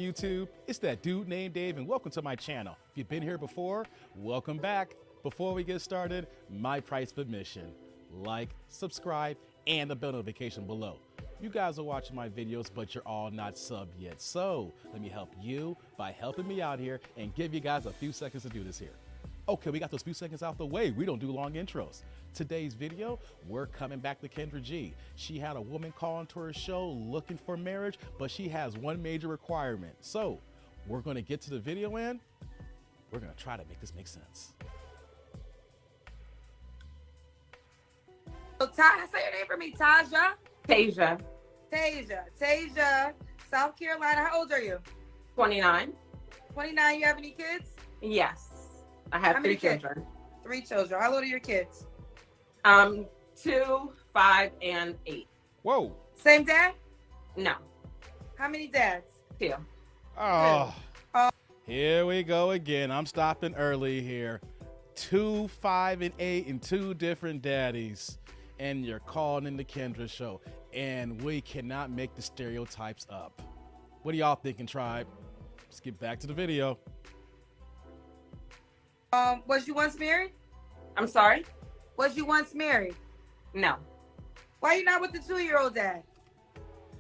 YouTube? It's that dude named Dave, and welcome to my channel. If you've been here before, welcome back. Before we get started, my price of admission: like, subscribe, and the bell notification below. You guys are watching my videos, but you're all not subbed yet. So let me help you by helping me out here and give you guys a few seconds to do this here. Okay, we got those few seconds out the way. We don't do long intros. Today's video, we're coming back to Kendra G. She had a woman call into her show looking for marriage, but she has one major requirement. So we're gonna get to the video and we're gonna try to make this make sense. So, say your name for me, Taja. Tasia. Tasia, South Carolina. How old are you? 29. 29. You have any kids? Yes. I have How three many kids? children. 3 children. How old are your kids? 2, 5, and 8. Whoa. Same dad? No, How many dads? 2. Oh, here we go again. I'm stopping early here. 2, 5, and 8 and 2 different daddies. And you're calling in the Kendra show. And we cannot make the stereotypes up. What are y'all thinking, tribe? Let's get back to the video. Was you once married? I'm sorry? Was you once married? No. Why you not with the 2-year-old dad?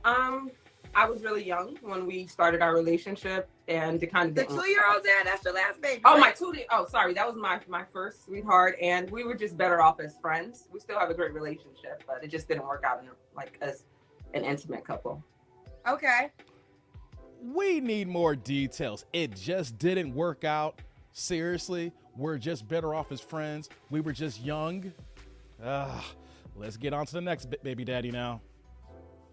I was really young when we started our relationship, and it kind of The didn't. 2-year-old dad? That's your last baby. Oh, right? sorry. That was my first sweetheart, and we were just better off as friends. We still have a great relationship, but it just didn't work out as an intimate couple. Okay. We need more details. It just didn't work out. Seriously, we're just better off as friends. We were just young. Let's get on to the next baby daddy now.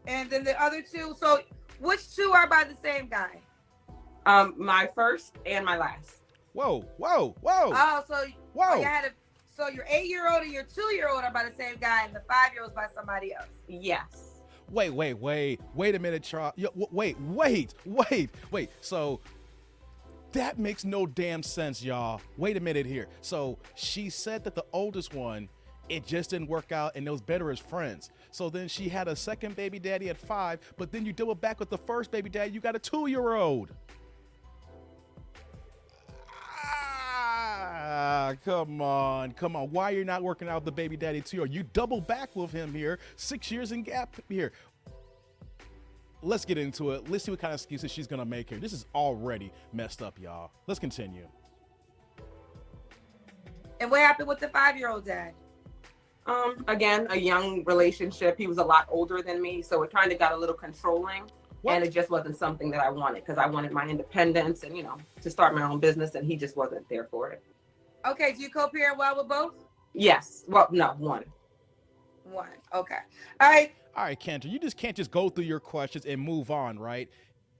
And then the other 2. So, which 2 are by the same guy? My first and my last. Whoa. Oh, so Whoa. so your 8-year-old and your 2-year-old are by the same guy, and the 5-year-old's by somebody else. Yes. Wait a minute, Charles. Wait. So that makes no damn sense, y'all. Wait a minute here. So she said that the oldest one, it just didn't work out and it was better as friends. So then she had a second baby daddy at 5, but then you double back with the first baby daddy, you got a 2-year-old. Come on. Why are you not working out with the baby daddy 2-year-old? You double back with him here, 6 years in gap here. Let's get into it. Let's see what kind of excuses she's gonna make here. This is already messed up, y'all. Let's continue. And what happened with the 5-year-old dad? Again, a young relationship. He was a lot older than me, so it kind of got a little controlling. What? And it just wasn't something that I wanted, because I wanted my independence and, to start my own business, and he just wasn't there for it. Okay, do you co-parent well with both? Yes. Well, no, one. One. Okay. All right. All right, Kendra, you just can't just go through your questions and move on, right?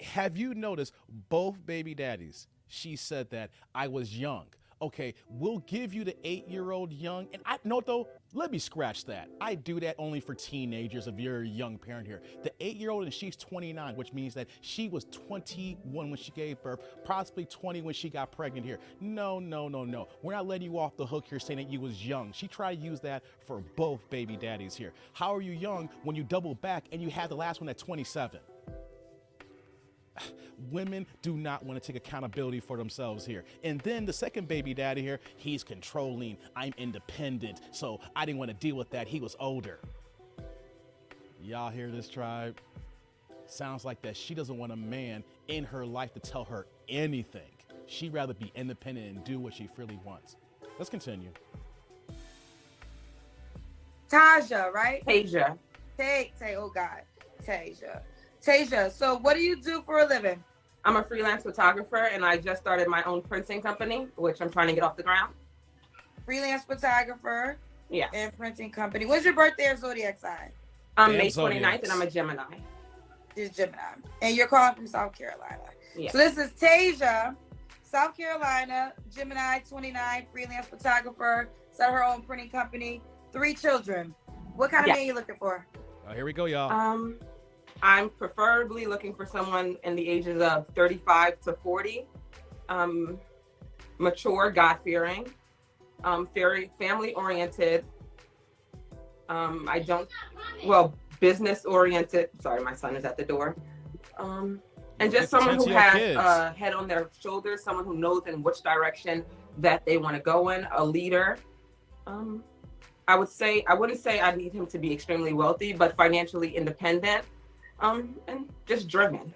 Have you noticed both baby daddies? She said that I was young. Okay, we'll give you the 8-year-old young. And I know though, let me scratch that. I do that only for teenagers if you're a young parent here. The 8-year-old, and she's 29, which means that she was 21 when she gave birth, possibly 20 when she got pregnant here. No. We're not letting you off the hook here saying that you was young. She tried to use that for both baby daddies here. How are you young when you double back and you had the last one at 27? Women do not want to take accountability for themselves here. And then the second baby daddy here, he's controlling. I'm independent, so I didn't want to deal with that. He was older. Y'all hear this, tribe? Sounds like that she doesn't want a man in her life to tell her anything. She'd rather be independent and do what she freely wants. Let's continue. Taja, right? Tasia. Oh God. Tasia, so what do you do for a living? I'm a freelance photographer, and I just started my own printing company, which I'm trying to get off the ground. Freelance photographer Yes. and printing company. When's your birthday or zodiac sign? I'm Damn May zodiacs. 29th, and I'm a Gemini. This is Gemini. And you're calling from South Carolina. Yeah. So this is Tasia, South Carolina, Gemini, 29, freelance photographer, started her own printing company, 3 children. What kind of man are you looking for? Here we go, y'all. I'm preferably looking for someone in the ages of 35 to 40, mature, God-fearing, very family-oriented. Business-oriented. Sorry, my son is at the door. And just someone who has a head on their shoulders, someone who knows in which direction that they want to go in, a leader. I wouldn't say I need him to be extremely wealthy, but financially independent, and just driven.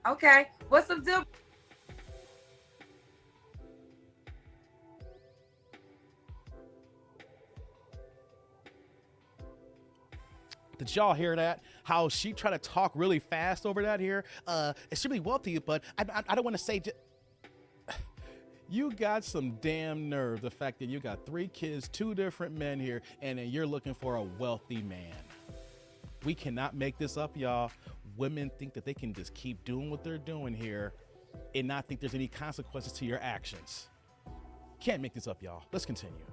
Okay. What's some deal? Did y'all hear that? How she tried to talk really fast over that here? Extremely wealthy, but I don't want to say. You got some damn nerve, the fact that you got 3 kids, 2 different men here, and then you're looking for a wealthy man. We cannot make this up, y'all. Women think that they can just keep doing what they're doing here and not think there's any consequences to your actions. Can't make this up, y'all. Let's continue.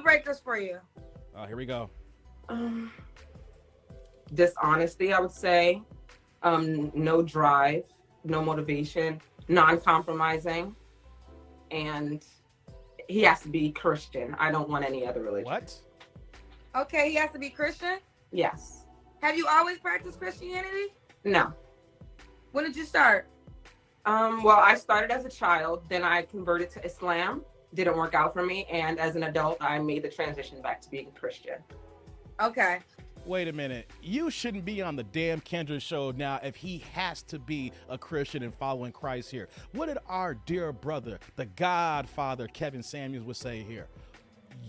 Breakers for you. Oh, here we go. Dishonesty, I would say. No drive, no motivation, non-compromising, and he has to be Christian. I don't want any other religion. What? Okay, he has to be Christian? Yes. Have you always practiced Christianity? No. When did you start? Well, I started as a child, then I converted to Islam. Didn't work out for me, and as an adult, I made the transition back to being Christian. Okay. Wait a minute. You shouldn't be on the damn Kendra show now if he has to be a Christian and following Christ here. What did our dear brother, the Godfather, Kevin Samuels, would say here?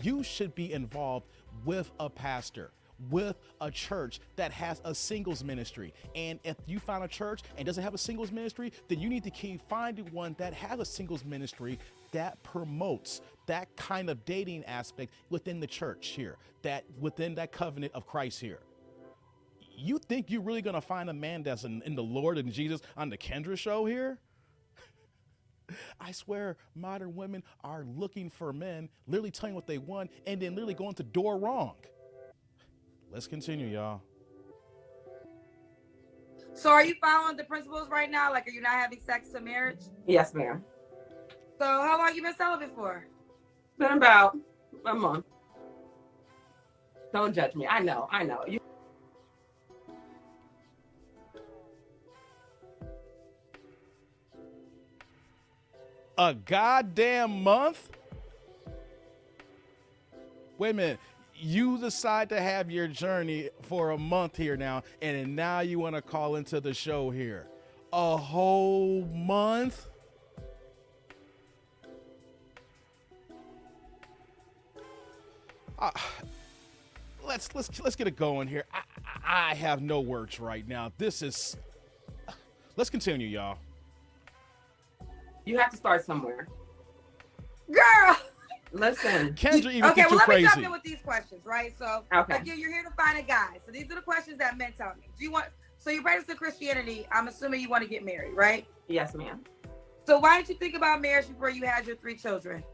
You should be involved with a pastor, with a church that has a singles ministry. And if you find a church and doesn't have a singles ministry, then you need to keep finding one that has a singles ministry that promotes that kind of dating aspect within the church here, that within that covenant of Christ here. You think you're really gonna find a man that's in the Lord and Jesus on the Kendra show here? I swear modern women are looking for men, literally telling what they want and then literally going to door wrong. Let's continue, y'all. So are you following the principles right now? Like, are you not having sex to marriage? Yes, ma'am. So how long you been celibate for? Been about a month. Don't judge me. I know. A goddamn month? Wait a minute. You decide to have your journey for a month here now, and then now you want to call into the show here. A whole month? Let's get it going here. I have no words right now. This is. Let's continue, y'all. You have to start somewhere. Girl! Listen. Kendra even Okay, thinks well, you're let me crazy. jump in with these questions, right? So, Okay. like, you're here to find a guy. So these are the questions that men tell me. So you practice Christianity. I'm assuming you want to get married, right? Yes, ma'am. So why didn't you think about marriage before you had your 3 children?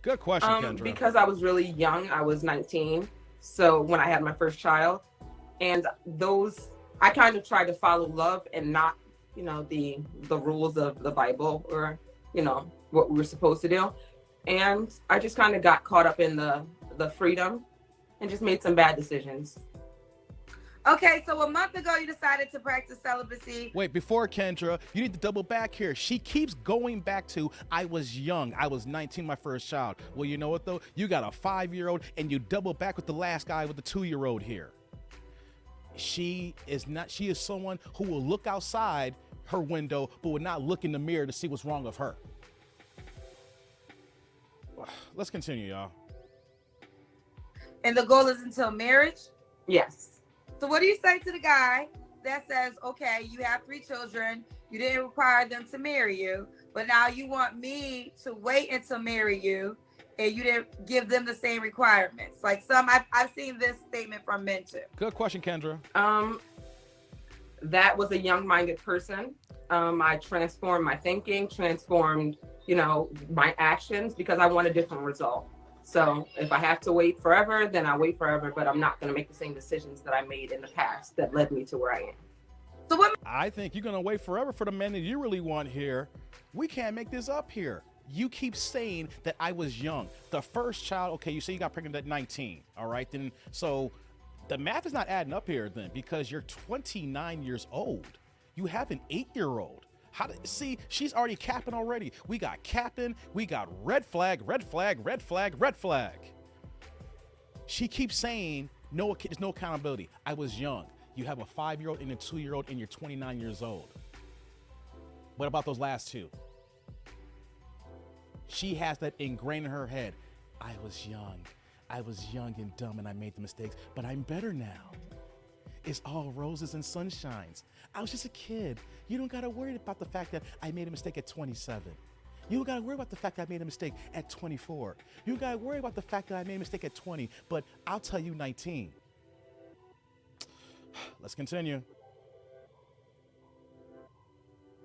Good question, Kendra. Because I was really young. I was 19. So when I had my first child, and I kind of tried to follow love and not, the rules of the Bible or, what we were supposed to do. And I just kind of got caught up in the freedom and just made some bad decisions. Okay, so a month ago you decided to practice celibacy. Wait, before Kendra, you need to double back here. She keeps going back to, I was young. I was 19, my first child. Well, you know what, though? You got a 5-year-old, and you double back with the last guy with the 2-year-old here. She is someone who will look outside her window, but will not look in the mirror to see what's wrong with her. Let's continue, y'all. And the goal is until marriage? Yes. So what do you say to the guy that says, okay, you have 3 children, you didn't require them to marry you, but now you want me to wait until marry you, and you didn't give them the same requirements? Like I've seen this statement from men too. Good question, Kendra. That was a young-minded person. I transformed my thinking, transformed, my actions because I want a different result. So if I have to wait forever, then I wait forever, but I'm not going to make the same decisions that I made in the past that led me to where I am. So what? I think you're going to wait forever for the man that you really want here. We can't make this up here. You keep saying that I was young. The first child, okay, you say you got pregnant at 19, all right? Then, so The math is not adding up here then, because you're 29 years old. You have an 8-year-old. See, she's already capping already. We got capping, we got red flag, red flag, red flag, red flag. She keeps saying, no, there's no accountability. I was young. You have a 5-year-old and a 2-year-old and you're 29 years old. What about those last two? She has that ingrained in her head. I was young and dumb and I made the mistakes, but I'm better now. It's all roses and sunshines. I was just a kid. You don't gotta worry about the fact that I made a mistake at 27. You don't gotta worry about the fact that I made a mistake at 24. You don't gotta worry about the fact that I made a mistake at 20, but I'll tell you 19. Let's continue.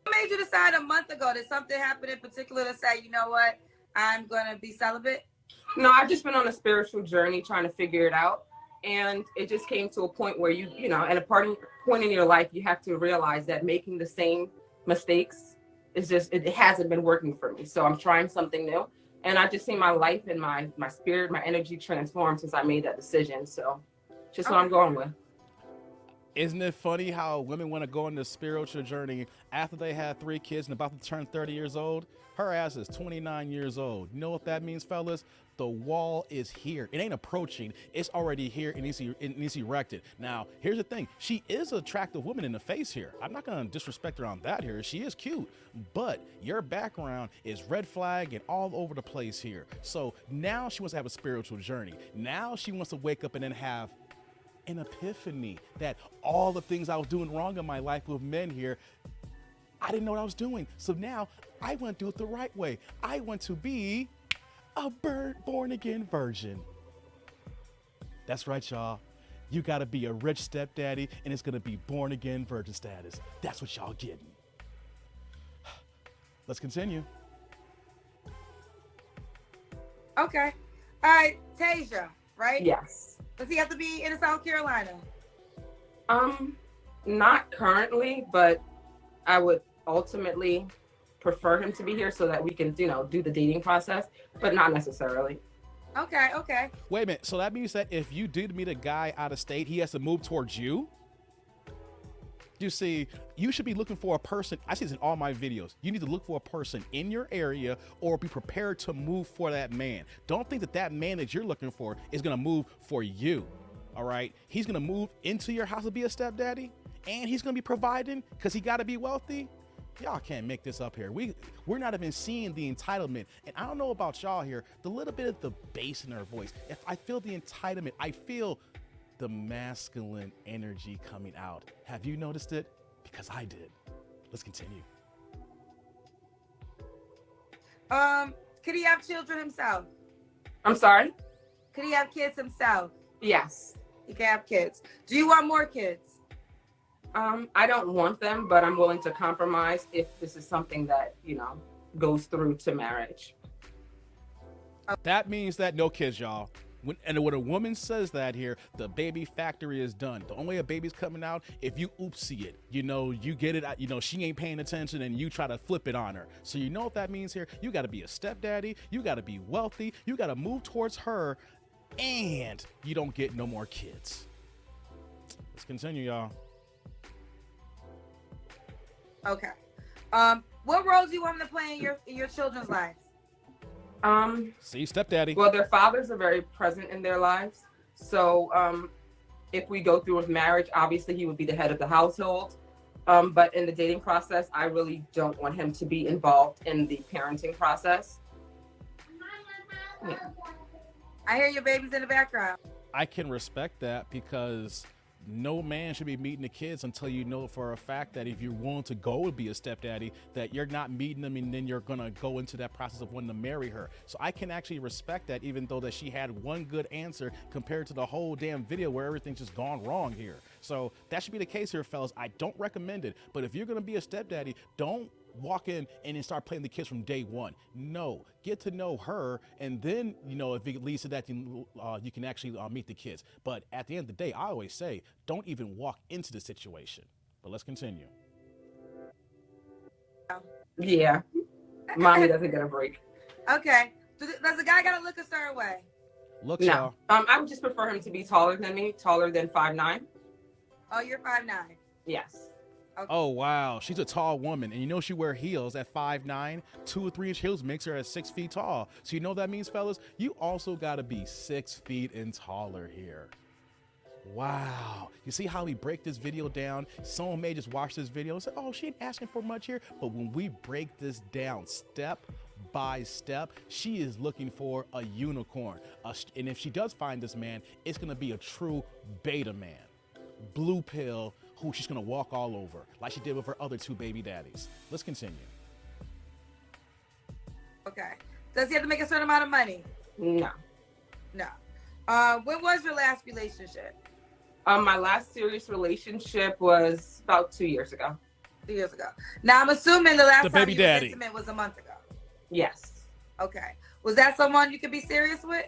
What made you decide a month ago? Did something happen in particular to say, you know what, I'm gonna be celibate? No, I've just been on a spiritual journey trying to figure it out. And it just came to a point where you know, at a point in your life, you have to realize that making the same mistakes is just, it hasn't been working for me. So I'm trying something new. And I just see my life and my spirit, my energy transform since I made that decision. So just what I'm going with. Isn't it funny how women want to go on this spiritual journey after they had 3 kids and about to turn 30 years old? Her ass is 29 years old. You know what that means, fellas? The wall is here. It ain't approaching. It's already here and it's erected. Now, here's the thing. She is an attractive woman in the face here. I'm not going to disrespect her on that here. She is cute. But your background is red flag and all over the place here. So now she wants to have a spiritual journey. Now she wants to wake up and then have an epiphany that all the things I was doing wrong in my life with men here, I didn't know what I was doing. So now I want to do it the right way. I want to be a born again virgin. That's right, y'all. You got to be a rich stepdaddy and it's going to be born again virgin status. That's what y'all getting. Let's continue. Okay. All right, Tasia, right? Yes. Does he have to be in South Carolina? Not currently, but I would ultimately prefer him to be here so that we can, you know, do the dating process, but not necessarily. Okay. Wait a minute. So that means that if you did meet a guy out of state, he has to move towards you? You see, you should be looking for a person. I see this in all my videos. You need to look for a person in your area or be prepared to move for that man. Don't think that that man that you're looking for is going to move for you. All right. He's going to move into your house to be a stepdaddy and he's going to be providing because he got to be wealthy. Y'all can't make this up here. We're not even seeing the entitlement. And I don't know about y'all here, the little bit of the bass in her voice. If I feel the entitlement, I feel the masculine energy coming out. Have you noticed it? Because I did. Let's continue. Could he have children himself? I'm sorry? Could he have kids himself? Yes. He can have kids. Do you want more kids? I don't want them, but I'm willing to compromise if this is something that, you know, goes through to marriage. That means that no kids, y'all. When a woman says that here, the baby factory is done. The only way a baby's coming out, if you oopsie it, you know, you get it, you know, she ain't paying attention and you try to flip it on her. So you know what that means here? You got to be a stepdaddy. You got to be wealthy. You got to move towards her and you don't get no more kids. Let's continue, y'all. Okay. What role do you want him to play in your children's lives? See, stepdaddy. Well, their fathers are very present in their lives. So if we go through with marriage, obviously he would be the head of the household. But in the dating process, I really don't want him to be involved in the parenting process. Yeah. I hear your babies in the background. I can respect that because no man should be meeting the kids until you know for a fact that if you're willing to go and be a stepdaddy, that you're not meeting them and then you're gonna go into that process of wanting to marry her. So I can actually respect that, even though that she had one good answer compared to the whole damn video where everything's just gone wrong here. So that should be the case here, fellas. I don't recommend it, but if you're gonna be a stepdaddy, don't walk in and then start playing the kids from day one. No, get to know her, and then, you know, if it leads to that, you can actually meet the kids. But at the end of the day, I always say, don't even walk into the situation. But let's continue. Yeah, mommy doesn't get a break. Okay. Does the guy got to look a certain way? Look, No. y'all. I would just prefer him to be taller than me, taller than 5'9". Oh, you're 5'9". Yes. Okay. Oh, wow. She's a tall woman. And you know she wear heels at 5'9". 2 or 3 inch heels makes her at 6 feet tall. So you know what that means, fellas? You also got to be 6 feet and taller here. Wow. You see how we break this video down? Someone may just watch this video and say, oh, she ain't asking for much here. But when we break this down step by step, she is looking for a unicorn. And if she does find this man, it's going to be a true beta man. Blue pill who she's going to walk all over like she did with her other 2 baby daddies. Let's continue. Okay. Does he have to make a certain amount of money? No. No. When was your last relationship? My last serious relationship was about 2 years ago. 2 years ago. Now, I'm assuming the last The time baby you daddy. was intimate was a month ago. Yes. Okay. Was that someone you could be serious with?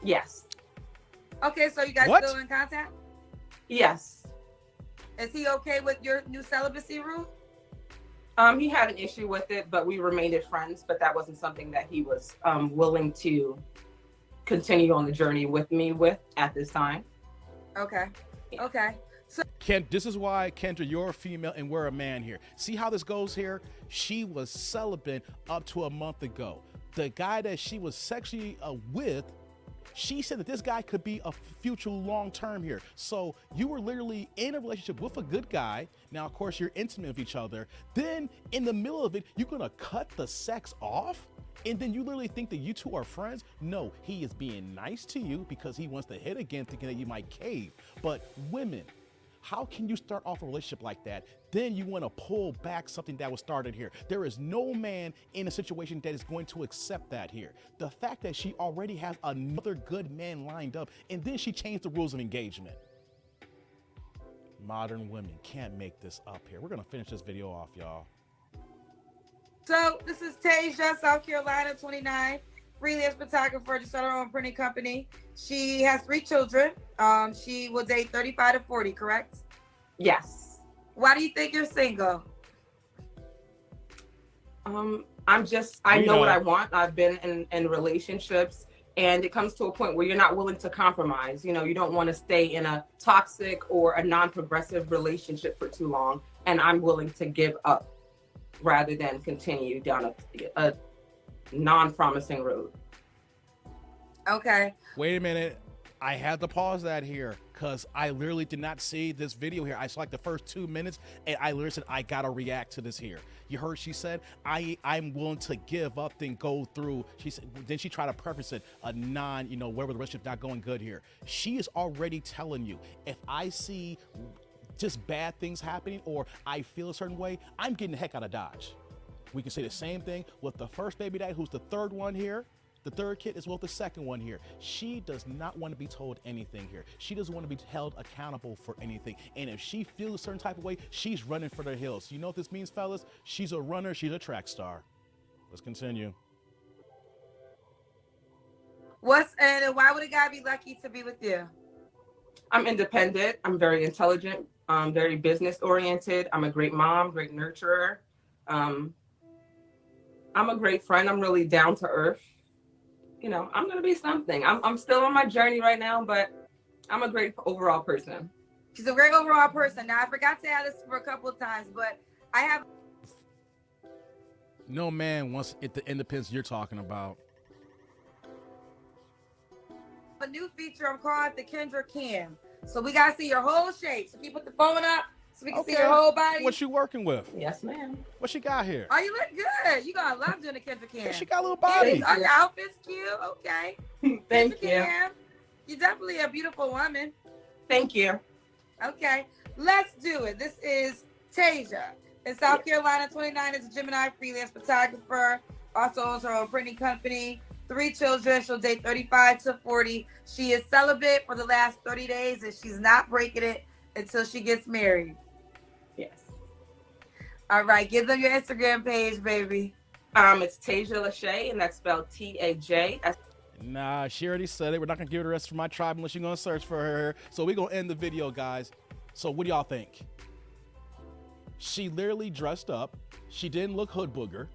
Yes. Okay, so you guys What? still in contact? Yes. Is he okay with your new celibacy rule? He had an issue with it, but we remained friends. But that wasn't something that he was willing to continue on the journey with me with at this time. Okay. Okay. So This is why, Kendra, you're a female and we're a man here. See how this goes here? She was celibate up to a month ago. The guy that she was sexually with, she said that this guy could be a future long-term here. So you were literally in a relationship with a good guy. Now, of course, you're intimate with each other. Then in the middle of it, you're gonna cut the sex off? And then you literally think that you two are friends? No, he is being nice to you because he wants to hit again, thinking that you might cave. But women, how can you start off a relationship like that? Then you want to pull back something that was started here. There is no man in a situation that is going to accept that here. The fact that she already has another good man lined up, and then she changed the rules of engagement. Modern women can't make this up here. We're going to finish this video off, y'all. So this is Tasia, South Carolina, 29, freelance photographer, just started her own printing company. She has 3 children. She will date 35 to 40, correct? Yes. Why do you think you're single? I know what I want. I've been in relationships, and it comes to a point where you're not willing to compromise. You know, you don't want to stay in a toxic or a non-progressive relationship for too long, and I'm willing to give up rather than continue down a non-promising road. Okay. Wait a minute. I had to pause that here because I literally did not see this video here. I saw like the first 2 minutes and I literally said, I got to react to this here. You heard she said, I'm willing to give up, then go through. She said, then she tried to preface it, where the relationship's not going good here. She is already telling you, if I see just bad things happening or I feel a certain way, I'm getting the heck out of Dodge. We can say the same thing with the first baby daddy, who's the third one here. The third kid is well the second one here. She does not want to be told anything here. She doesn't want to be held accountable for anything. And if she feels a certain type of way, she's running for the hills. You know what this means, fellas? She's a runner. She's a track star. Let's continue. And why would a guy be lucky to be with you? I'm independent. I'm very intelligent. I'm very business oriented. I'm a great mom, great nurturer. I'm a great friend. I'm really down to earth. You know, I'm going to be something. I'm still on my journey right now, but I'm a great overall person. She's a great overall person. Now, I forgot to add this for a couple of times, but I have No man wants it the independence you're talking about. a new feature I'm calling the Kendra Cam. So we got to see your whole shape. So keep put the phone up so we can see your whole body. What you working with? Yes, ma'am. What she got here? Oh, you look good. You gonna love doing the Kendra Cam. She got a little body. Oh, your outfit's cute. Okay. Thank Kendra you. Cam. You're definitely a beautiful woman. Thank you. Okay. Let's do it. This is Tasia in South Carolina, 29, is a Gemini freelance photographer. Also owns her own printing company. 3 children. She'll date 35 to 40. She is celibate for the last 30 days and she's not breaking it until she gets married. Yes. All right. Give them your Instagram page, baby. It's Tasia Lachey, and that's spelled T-A-J. Nah, she already said it. We're not going to give her the rest of my tribe unless you're going to search for her. So we're going to end the video, guys. So what do y'all think? She literally dressed up. She didn't look hood booger.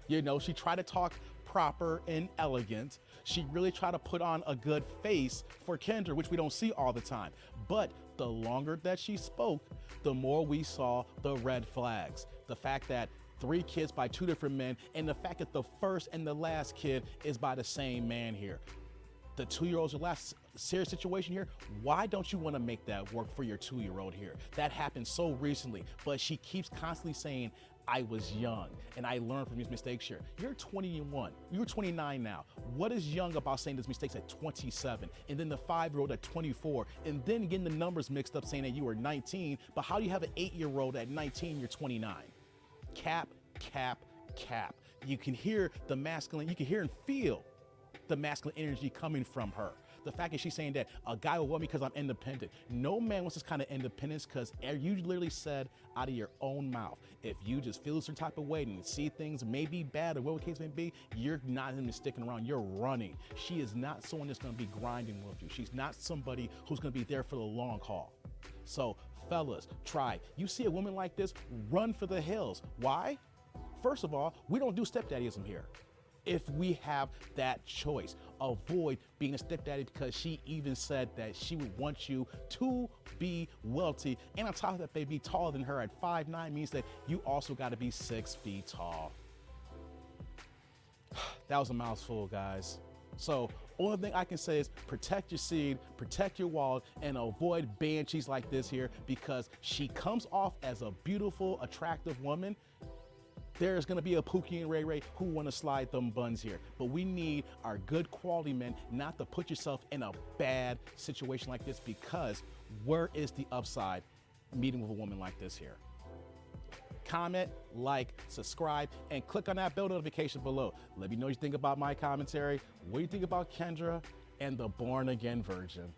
You know, she tried to talk proper and elegant. She really tried to put on a good face for Kendra, which we don't see all the time. But the longer that she spoke, the more we saw the red flags. The fact that 3 kids by 2 different men, and the fact that the first and the last kid is by the same man here. The 2-year-old's your last serious situation here. Why don't you want to make that work for your 2-year-old here? That happened so recently, but she keeps constantly saying, I was young and I learned from these mistakes here. You're 21, you're 29 now. What is young about saying these mistakes at 27? And then the 5-year-old at 24, and then getting the numbers mixed up saying that you were 19, but how do you have an 8-year-old at 19, you're 29? Cap, cap, cap. You can hear the masculine, you can hear and feel the masculine energy coming from her. The fact that she's saying that a guy will want me because I'm independent. No man wants this kind of independence, because you literally said out of your own mouth, if you just feel a certain type of way and see things may be bad or whatever the case may be, you're not even sticking around, you're running. She is not someone that's gonna be grinding with you. She's not somebody who's gonna be there for the long haul. So fellas, try. You see a woman like this, run for the hills. Why? First of all, we don't do stepdaddyism here. If we have that choice, avoid being a stepdaddy, because she even said that she would want you to be wealthy. And on top of that, baby, taller than her at 5'9" means that you also got to be 6 feet tall. That was a mouthful, guys. So only thing I can say is protect your seed, protect your wallet, and avoid banshees like this here, because she comes off as a beautiful, attractive woman. There's gonna be a Pookie and Ray Ray who wanna slide them buns here. But we need our good quality men not to put yourself in a bad situation like this, because where is the upside meeting with a woman like this here? Comment, like, subscribe, and click on that bell notification below. Let me know what you think about my commentary, what you think about Kendra and the born again virgin.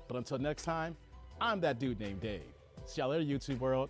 But until next time, I'm that dude named Dave. See y'all later, YouTube world.